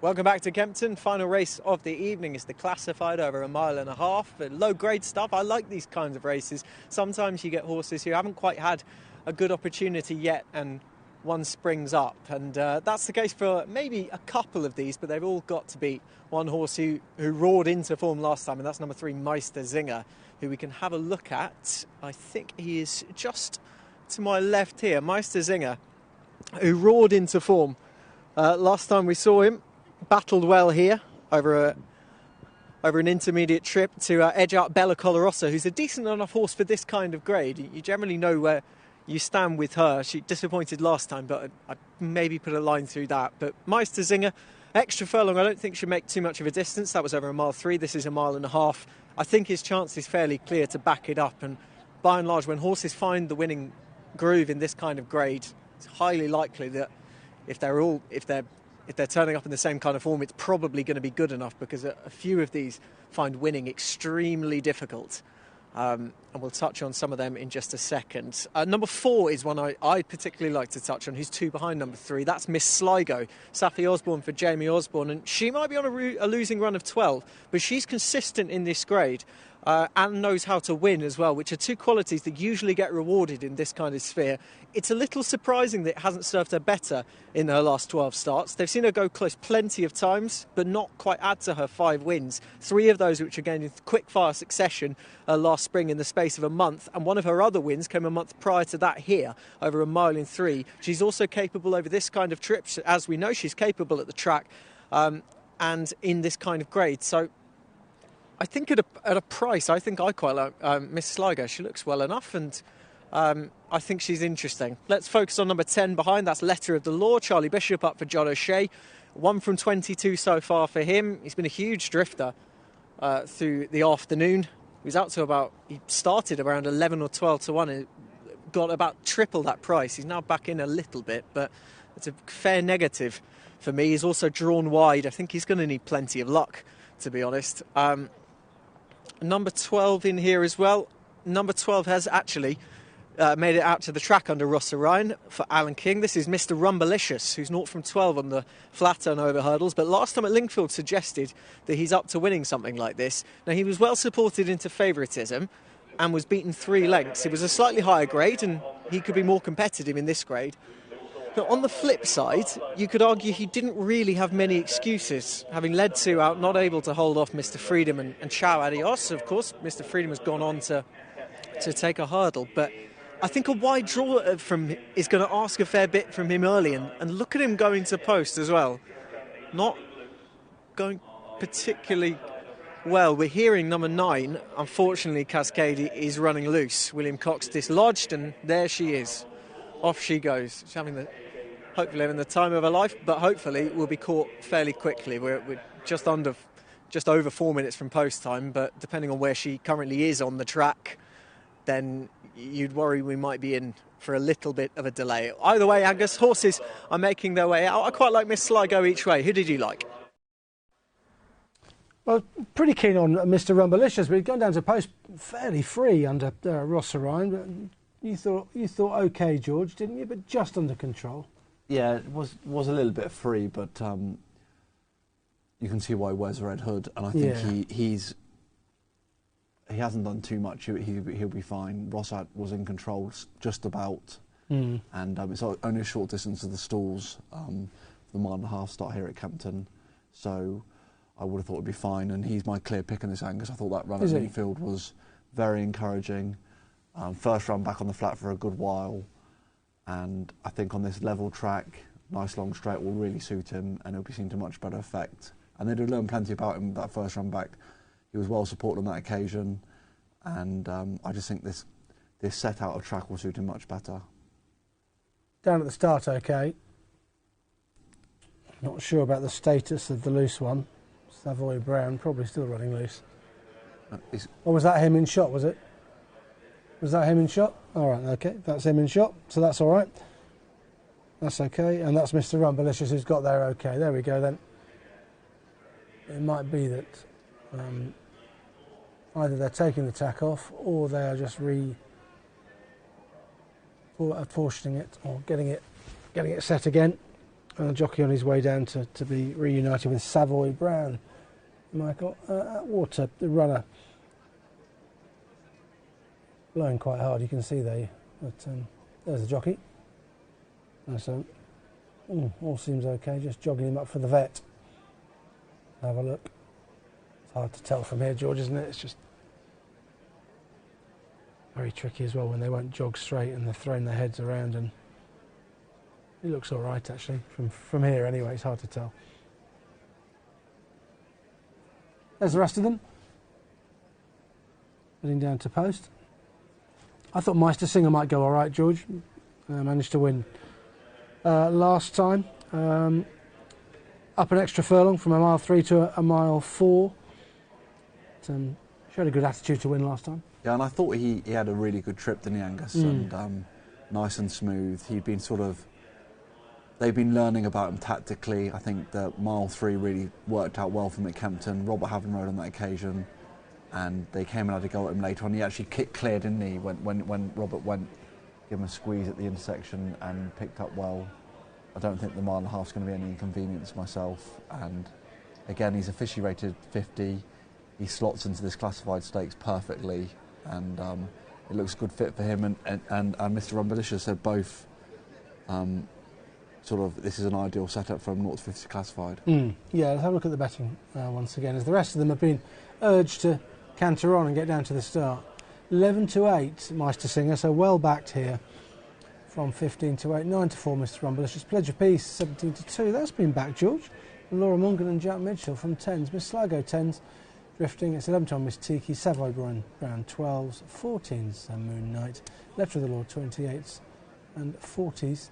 Welcome back to Kempton. Final race of the evening is the classified over a mile and a half. Low grade stuff. I like these kinds of races. Sometimes you get horses who haven't quite had a good opportunity yet and one springs up. And that's the case for maybe a couple of these, but they've all got to beat one horse who roared into form last time, and that's number 3, Meisterzinger, who we can have a look at. I think he is just to my left here. Meisterzinger, who roared into form last time we saw him. Battled well here over an intermediate trip to edge out Bella Colorosa, who's a decent enough horse for this kind of grade. You generally know where you stand with her. She disappointed last time, but I'd maybe put a line through that. But Meisterzinger, extra furlong, I don't think should make too much of a distance. That was over a mile 3. This is a mile and a half. I think his chance is fairly clear to back it up. And by and large, when horses find the winning groove in this kind of grade, it's highly likely that if they're turning up in the same kind of form, it's probably going to be good enough, because a few of these find winning extremely difficult. And we'll touch on some of them in just a second. Number 4 is one I particularly like to touch on, who's 2 behind number 3. That's Miss Sligo, Safi Osborne for Jamie Osborne. And she might be on a losing run of 12, but she's consistent in this grade and knows how to win as well, which are 2 qualities that usually get rewarded in this kind of sphere. It's a little surprising that it hasn't served her better in her last 12 starts. They've seen her go close plenty of times, but not quite add to her 5 wins. 3 of those which are gained in quick-fire succession last spring in the space of a month, and one of her other wins came a month prior to that here, over a mile in 3. She's also capable over this kind of trip. As we know, she's capable at the track and in this kind of grade. So I think at a price, I think I quite like Miss Sligo. She looks well enough, and I think she's interesting. Let's focus on number 10 behind. That's Letter of the Law. Charlie Bishop up for John O'Shea. 1 from 22 so far for him. He's been a huge drifter through the afternoon. He started around 11 or 12 to 1 and got about triple that price. He's now back in a little bit, but it's a fair negative for me. He's also drawn wide. I think he's going to need plenty of luck, to be honest. Number 12 in here as well. Number 12 has actually made it out to the track under Ross Orion for Alan King. This is Mr. Rumbalicious, who's 0 from 12 on the flat turn over hurdles, but last time at Lingfield suggested that he's up to winning something like this. Now, he was well supported into favouritism and was beaten 3 lengths. It was a slightly higher grade, and he could be more competitive in this grade. But on the flip side, you could argue he didn't really have many excuses, having led 2 out, not able to hold off Mr. Freedom and Ciao Adios. Of course, Mr. Freedom has gone on to take a hurdle, but I think a wide draw is going to ask a fair bit from him early, and look at him going to post as well. Not going particularly well. We're hearing number 9, unfortunately, Cascade is running loose. William Cox dislodged, and there she is. Off she goes. She's hopefully having the time of her life, but hopefully will be caught fairly quickly. We're just over 4 minutes from post time, but depending on where she currently is on the track, then you'd worry we might be in for a little bit of a delay. Either way, Angus, horses are making their way out. I quite like Miss Sligo each way. Who did you like? Well, pretty keen on Mr. Rumbalicious, but he'd gone down to post fairly free under Ross Orion. You thought OK, George, didn't you? But just under control. Yeah, it was a little bit free, but you can see why he wears a red hood, and I think he hasn't done too much. He'll be fine. Rossat was in control just about, and it's only a short distance to the stalls, the mile and a half start here at Kempton, so I would have thought it'd be fine. And he's my clear pick in this Angus. I thought that run at Lingfield was very encouraging. First run back on the flat for a good while, and I think on this level track, nice long straight will really suit him, and he'll be seen to much better effect. And they did learn plenty about him that first run back. He was well supported on that occasion, and I just think this set out of track will suit him much better. Down at the start, OK. Not sure about the status of the loose one. Savoy Brown probably still running loose. Or was that him in shot? Was it? Was that him in shot? All right, OK. That's him in shot, so that's all right. That's OK, and that's Mr. Rumbalicious who's got there OK. There we go then. It might be that either they're taking the tack off or they are just apportioning it or getting it set again. and a jockey on his way down to be reunited with Savoy Brown. Michael Atwater, the runner, blowing quite hard, you can see there, but there's the jockey. So all seems okay, just jogging him up for the vet. Have a look. It's hard to tell from here, George, isn't it? It's just very tricky as well when they won't jog straight and they're throwing their heads around, and he looks all right actually from here anyway. It's hard to tell. There's the rest of them heading down to post. I thought Meisterzinger might go all right, George. Managed to win last time. Up an extra furlong from a mile 3 to a mile 4. Showed a good attitude to win last time. Yeah, and I thought he had a really good trip, didn't he, Angus? And nice and smooth. He'd been they've been learning about him tactically. I think the mile 3 really worked out well for him at Kempton. Robert Havin rode on that occasion, and they came and had a go at him later on. He actually kicked clear, didn't he, when Robert went, give him a squeeze at the intersection and picked up well. I don't think the mile and a half is going to be any inconvenience myself. And again, he's officially rated 50. He slots into this classified stakes perfectly, and it looks a good fit for him. And Mr. Rumbalicious said both. This is an ideal setup for him, 0 to 50 classified. Yeah, let's have a look at the betting once again, as the rest of them have been urged to canter on and get down to the start. 11 to 8, Meisterzinger, so well backed here from 15 to 8. 9 to 4, Mr. Rumbalicious. Pledge of Peace, 17 to 2. That's been backed, George. Laura Mungan and Jack Mitchell from 10s. Miss Sligo, 10s. Drifting, it's 11 to 1, Miss Tiki. Savoy Brown, 12s. 14s, Moon Knight. Left of the Lord, 28s. And 40s.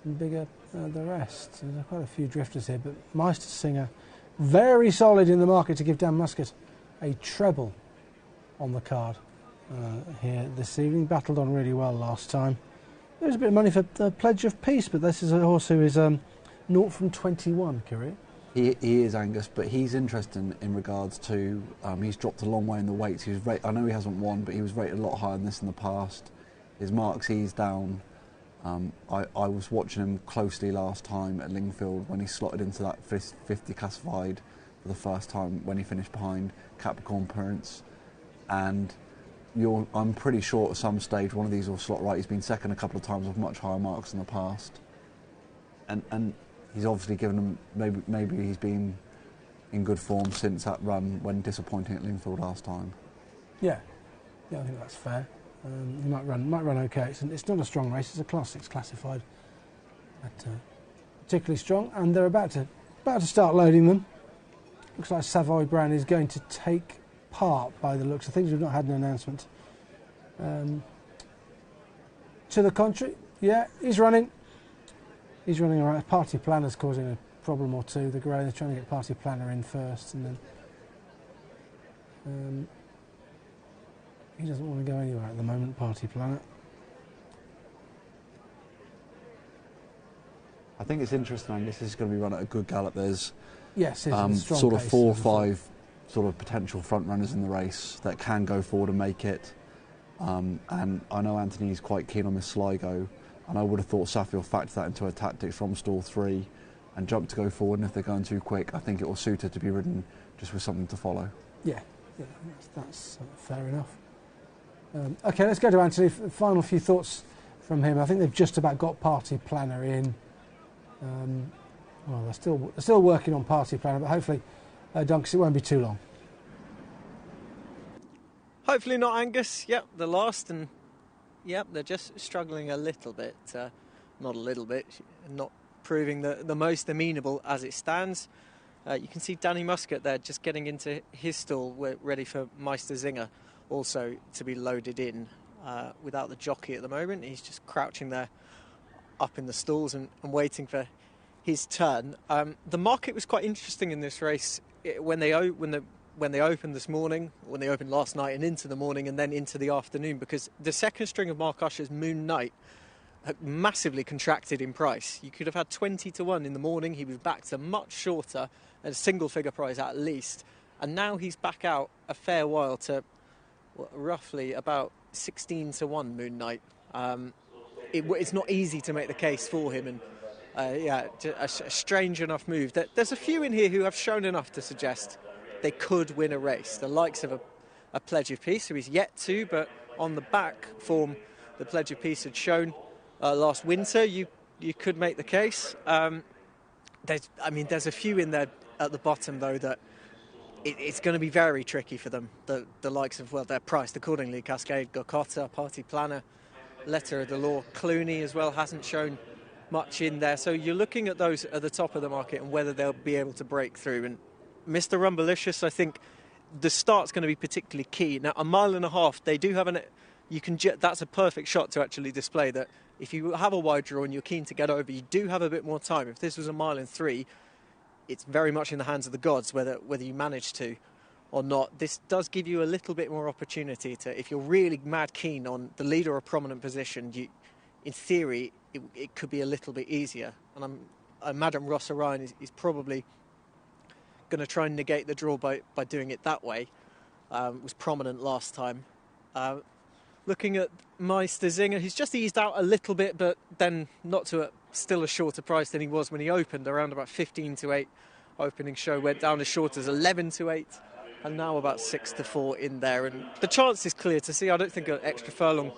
And bigger the rest. There's quite a few drifters here, but Meisterzinger very solid in the market to give Dan Muscat a treble on the card here this evening. Battled on really well last time. There was a bit of money for the Pledge of Peace, but this is a horse who is 0 from 21, Kyrie. He is, Angus, but he's interesting in regards to he's dropped a long way in the weights. I know he hasn't won, but he was rated a lot higher than this in the past. His marks eased down. I was watching him closely last time at Lingfield when he slotted into that 50 classified for the first time when he finished behind Capricorn Prince. And I'm pretty sure at some stage one of these will slot right. He's been second a couple of times with much higher marks in the past. And he's obviously given them, maybe he's been in good form since that run when disappointing at Lingfield last time. Yeah, I think that's fair. He might run okay. It's not a strong race. It's a Class 6 classified, but particularly strong. And they're about to start loading them. Looks like Savoy Brown is going to take part by the looks of things. We've not had an announcement. To the contrary, yeah, he's running. He's running all right. Party Planner's causing a problem or two. The grey, they're trying to get Party Planner in first, and then. He doesn't want to go anywhere at the moment, Party Planet. I think it's interesting, this is going to be run at a good gallop. There's strong sort of pace, 4 or 5 sort of potential front runners in the race that can go forward and make it. And I know Anthony's quite keen on Miss Sligo, and I would have thought Safi will factor that into her tactics from stall 3 and jump to go forward, and if they're going too quick, I think it will suit her to be ridden just with something to follow. Yeah, that's fair enough. OK, let's go to Anthony. Final few thoughts from him. I think they've just about got Party Planner in. Well, they're still working on Party Planner, but hopefully, Duncan, it won't be too long. Hopefully not, Angus. Yep, the last, and yep, they're just struggling a little bit. Not a little bit, not proving the most amenable as it stands. You can see Danny Muscat there just getting into his stall. We're ready for Meisterzinger also to be loaded in without the jockey at the moment. He's just crouching there up in the stalls and waiting for his turn. The market was quite interesting in this race when they opened this morning, when they opened last night and into the morning and then into the afternoon, because the second string of Mark Usher's Moon Knight massively contracted in price. You could have had 20 to 1 in the morning. He was back to much shorter, at a single figure price at least, and now he's back out a fair while to roughly about 16 to 1 Moon Knight. It's not easy to make the case for him, and A strange enough move. There's a few in here who have shown enough to suggest they could win a race. The likes of a Pledge of Peace, who is yet to, but on the back form the Pledge of Peace had shown last winter, you could make the case. There's a few in there at the bottom, though, that it's going to be very tricky for them. The likes of, well, they're priced accordingly. Cascade, Gokota, Party Planner, Letter of the Law. Clooney as well hasn't shown much in there. So you're looking at those at the top of the market and whether they'll be able to break through. And Mr. Rumblicious, I think the start's going to be particularly key. Now, 1.5 miles, they do have that's a perfect shot to actually display that if you have a wide draw and you're keen to get over, you do have a bit more time. If this was 1.3 miles, it's very much in the hands of the gods whether you manage to or not. This does give you a little bit more opportunity to, if you're really mad keen on the lead or a prominent position, in theory, it could be a little bit easier. And I imagine Ross Orion is probably going to try and negate the draw by doing it that way. Was prominent last time. Looking at Meisterzinger, he's just eased out a little bit, but then not to still a shorter price than he was when he opened, around about 15 to 8. Opening show went down as short as 11 to 8, and now about 6 to 4 in there. And the chance is clear to see. I don't think an extra furlong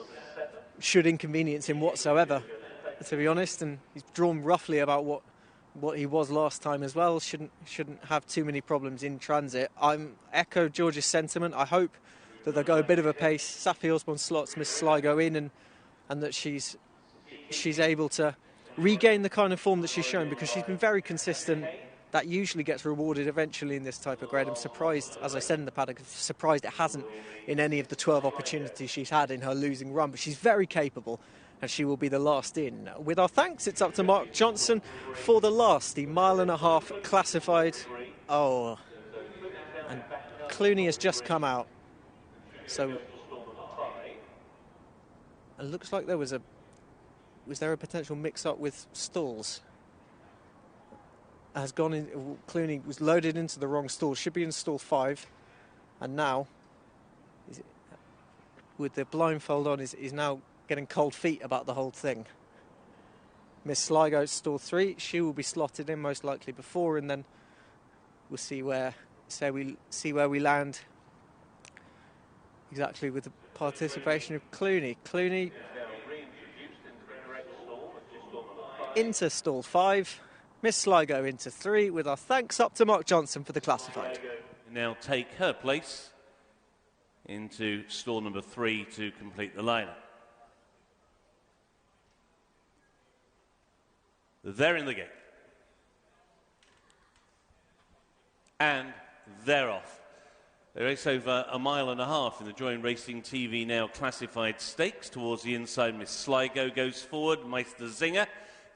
should inconvenience him whatsoever, to be honest. And he's drawn roughly about what he was last time as well. Shouldn't have too many problems in transit. I'm echo George's sentiment. I hope that they'll go a bit of a pace. Safi Osborne slots Miss Sligo in, and that she's able to regain the kind of form that she's shown, because she's been very consistent. That usually gets rewarded eventually in this type of grade. I'm surprised, as I said in the paddock, surprised it hasn't in any of the 12 opportunities she's had in her losing run, but she's very capable, and she will be the last in. With our thanks, it's up to Mark Johnson for the last, the 1.5 miles classified. Oh, and Clooney has just come out. So it looks like there was there a potential mix-up with stalls? Has gone in. Clooney was loaded into the wrong stall. Should be in stall 5, and now, with the blindfold on, is now getting cold feet about the whole thing. Miss Sligo, stall 3. She will be slotted in most likely before, and then we'll see where we land. Exactly with the participation of Clooney. Clooney into stall 5. Miss Sligo into 3, with our thanks up to Mark Johnson for the classified. Now take her place into stall number 3 to complete the lineup. They're in the gate. And they're off. They race over 1.5 miles in the Join Racing TV Now classified stakes. Towards the inside, Miss Sligo goes forward. Meisterzinger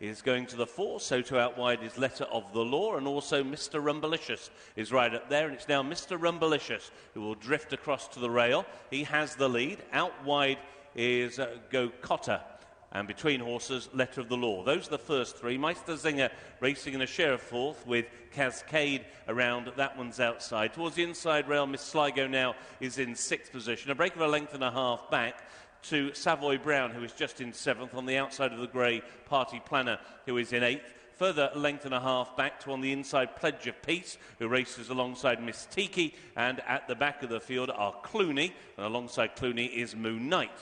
is going to the 4, so to out wide is Letter of the Law, and also Mr. Rumblicious is right up there, and it's now Mr. Rumblicious who will drift across to the rail. He has the lead. Out wide is Gokota, and between horses, Letter of the Law. Those are the first 3. Meisterzinger racing in a share of 4th with Cascade around. That one's outside. Towards the inside rail, Miss Sligo now is in 6th position. A break of 1.5 lengths back to Savoy Brown, who is just in 7th. On the outside of the grey, Party Planner, who is in 8th. Further 1.5 lengths back to on the inside, Pledge of Peace, who races alongside Miss Tiki. And at the back of the field are Clooney, and alongside Clooney is Moon Knight.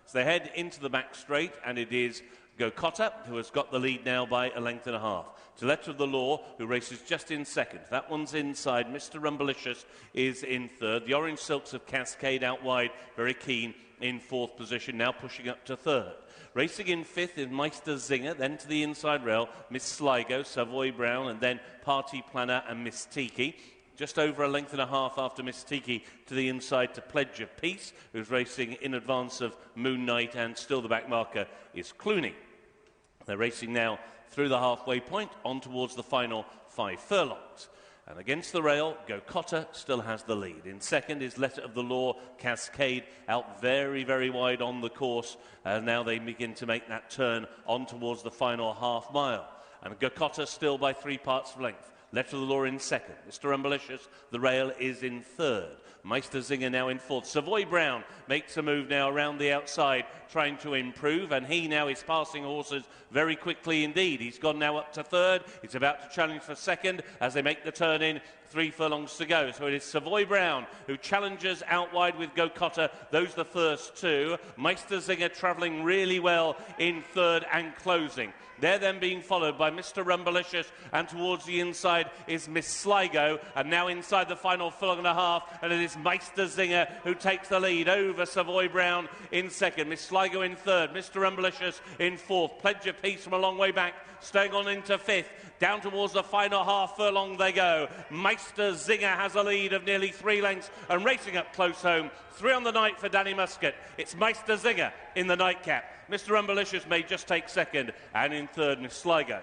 So they head into the back straight, and it is Gokota, who has got the lead now by 1.5 lengths. To Letter of the Law, who races just in 2nd. That one's inside. Mr. Rumblicious is in 3rd. The Orange Silks of Cascade out wide, very keen, in 4th position, now pushing up to 3rd. Racing in 5th is Meisterzinger, then to the inside rail, Miss Sligo, Savoy Brown, and then Party Planner and Miss Tiki. Just over 1.5 lengths after Miss Tiki to the inside to Pledge of Peace, who's racing in advance of Moon Knight, and still the back marker is Clooney. They're racing now through the halfway point, on towards the final 5 furlongs. And against the rail, Gokota still has the lead. In 2nd is Letter of the Law, Cascade, out very, very wide on the course. And now they begin to make that turn on towards the final half mile. And Gokota still by 3 parts of length. Letter of the Law in 2nd. Mr. Rumblicious, the rail is in 3rd. Meisterzinger now in fourth. Savoy Brown makes a move now around the outside, trying to improve, and he now is passing horses very quickly indeed. He's gone now up to third. He's about to challenge for second as they make the turn in. 3 furlongs to go. So it is Savoy Brown who challenges out wide with Go Cotter. Those the first two. Meisterzinger travelling really well in third and closing. They're then being followed by Mr. Rumbalicious, and towards the inside is Miss Sligo, and now inside the final furlong and a half, and it is Meisterzinger who takes the lead over Savoy Brown in second, Miss Sligo in third, Mr. Rumbalicious in fourth. Pledge of Peace from a long way back, staying on into fifth. Down towards the final half furlong they go. Meisterzinger has a lead of nearly 3 lengths and racing up close home. 3 on the night for Danny Muscat. It's Meisterzinger in the nightcap. Mr. Rumbalicious may just take second, and in third, Miss Sligo.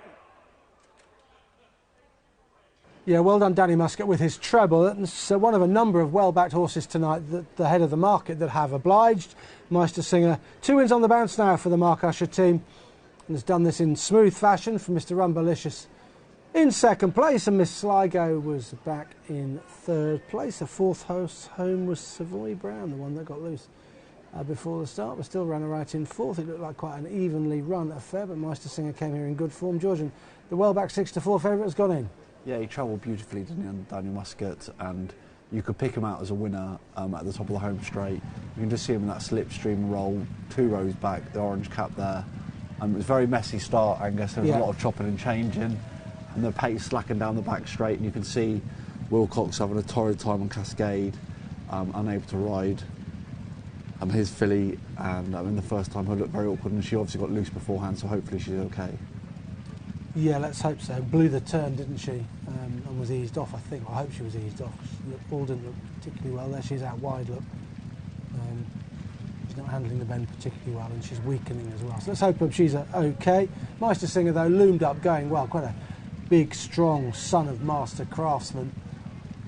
Yeah, well done, Danny Muscat, with his treble. It's one of a number of well-backed horses tonight, the head of the market, that have obliged. Meisterzinger, 2 wins on the bounce now for the Mark Usher team, and has done this in smooth fashion for Mr. Rumbalicious in second place, and Miss Sligo was back in third place. The fourth host home was Savoy Brown, the one that got loose before the start, but still ran right in fourth. It looked like quite an evenly run affair, but Meisterzinger came here in good form. Georgian, the well-backed 6-4 favourite has gone in. Yeah, he travelled beautifully, didn't he, on Daniel Muscat, and you could pick him out as a winner at the top of the home straight. You can just see him in that slipstream roll, 2 rows back, the orange cap there. It was a very messy start, Angus. There was a lot of chopping and changing, and the pace slacking down the back straight, and you can see Wilcox having a torrid time on Cascade, unable to ride his filly, and in the first time her looked very awkward, and she obviously got loose beforehand, so hopefully she's okay. Yeah, let's hope so. Blew the turn, didn't she? And was eased off, I think. I hope she was eased off. Ball didn't look particularly well there. She's out wide, look. She's not handling the bend particularly well, and she's weakening as well. So let's hope she's okay. Meisterzinger, though, loomed up going well. Quite a big, strong son of master craftsman,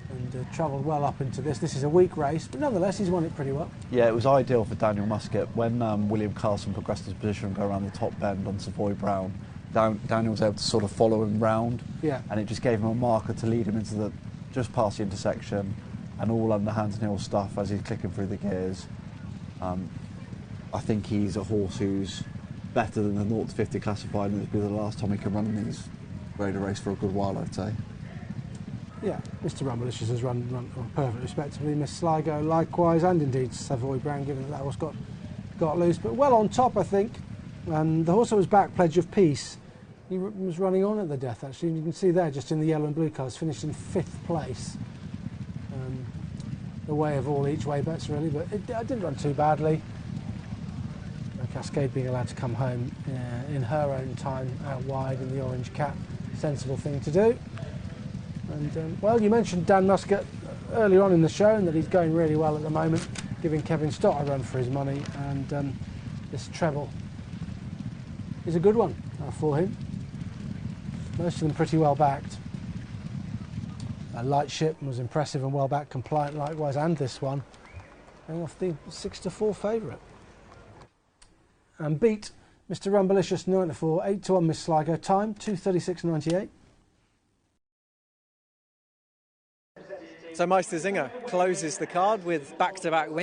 and travelled well up into this. This is a weak race, but nonetheless, he's won it pretty well. Yeah, it was ideal for Daniel Muscat. When William Carlson progressed his position and go around the top bend on Savoy Brown, Daniel was able to sort of follow him round, and it just gave him a marker to lead him into just past the intersection, and all under hands and heel stuff as he's clicking through the gears. I think he's a horse who's better than the 0 to 50 classified, and it'll be the last time he can run in these grade of race for a good while, I'd say. Yeah, Mr. Rumbalicious has run perfectly respectably. Miss Sligo likewise, and indeed Savoy Brown, given that horse got loose, but well on top, I think. The horse that was back, Pledge of Peace, he was running on at the death, actually, and you can see there, just in the yellow and blue colours, finished in 5th place. The way of all each way bets, really, but it didn't run too badly. Cascade being allowed to come home in her own time, out wide in the orange cap, sensible thing to do. And well, you mentioned Dan Muscat earlier on in the show, and that he's going really well at the moment, giving Kevin Stott a run for his money, and this treble is a good one for him. Most of them pretty well backed. Lightship was impressive and well backed, Compliant likewise, and this one going off the 6-4 favourite. And beat Mr. Rumbalicious 9-4, 8-1 Miss Sligo, time 2:36.98. So Meisterzinger closes the card with back-to-back wins.